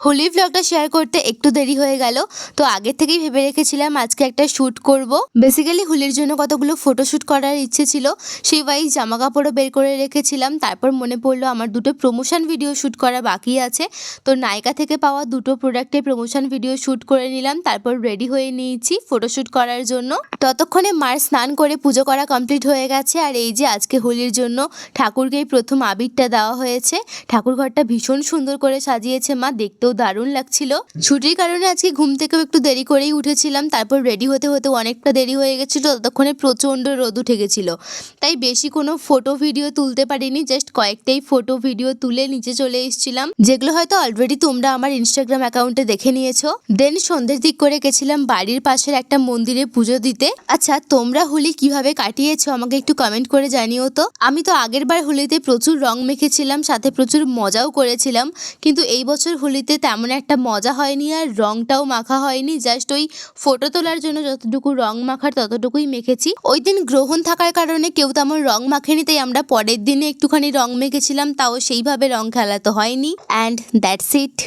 হোলির ব্লগটা শেয়ার করতে একটু দেরি হয়ে গেল। তো আগে থেকেই ভেবে রেখেছিলাম আজকে একটা শ্যুট করব। বেসিক্যালি হোলির জন্য কতগুলো ফটোশ্যুট করার ইচ্ছে ছিল, সেই ওয়াইজ জামা কাপড়ও বের করে রেখেছিলাম। তারপর মনে পড়লো আমার দুটো প্রমোশন ভিডিও শ্যুট করা বাকি আছে। তো নায়িকা থেকে পাওয়া দুটো প্রোডাক্টের প্রমোশন ভিডিও শ্যুট করে নিলাম, তারপর রেডি হয়ে নিয়েছি ফটোশ্যুট করার জন্য। ততক্ষণে মার স্নান করে পুজো করা কমপ্লিট হয়ে গেছে। আর এই যে আজকে হোলির জন্য ঠাকুরকেই প্রথম আবিরটা দেওয়া হয়েছে। ঠাকুর ঘরটা ভীষণ সুন্দর করে সাজিয়েছে মা, দেখতেও দারুণ লাগছিল। ছুটির কারণে আজকে ঘুম থেকেও একটু দেরি করেই উঠেছিলাম, তারপর রেডি হতে হতে অনেকটা দেরি হয়ে গেছিল। ততক্ষণে প্রচণ্ড রোদ উঠে গেছিলো, তাই বেশি কোনো ফটো ভিডিও তুলতে পারিনি। জাস্ট কয়েকটাই ফটো ভিডিও তুলে নিচে চলে এসেছিলাম, যেগুলো হয়তো অলরেডি তোমরা আমার ইনস্টাগ্রাম অ্যাকাউন্টে দেখে নিয়েছো। দেন সন্ধ্যের দিক করে গেছিলাম বাড়ির পাশের একটা মন্দিরে পুজো দিতে। আচ্ছা, তোমরা হোলি কিভাবে কাটিয়েছো আমাকে একটু কমেন্ট করে জানিও তো। আমি তো আগের বার হোলিতে প্রচুর রং মেখেছিলাম, সাথে প্রচুর মজাও করেছিলাম, কিন্তু এই বছর হোলিতে তেমন একটা মজা হয়নি আর রংটাও মাখা হয়নি। জাস্ট ওই ফটো তোলার জন্য যতটুকু রং মাখার ততটুকুই মেখেছি। ওই দিন গ্রহণ থাকার কারণে কেউ তেমন রং মাখেনি, তাই আমরা পরের দিনে একটুখানি রং মেখেছিলাম, তাও সেইভাবে রং খেলা তো হয়নি। And that's it.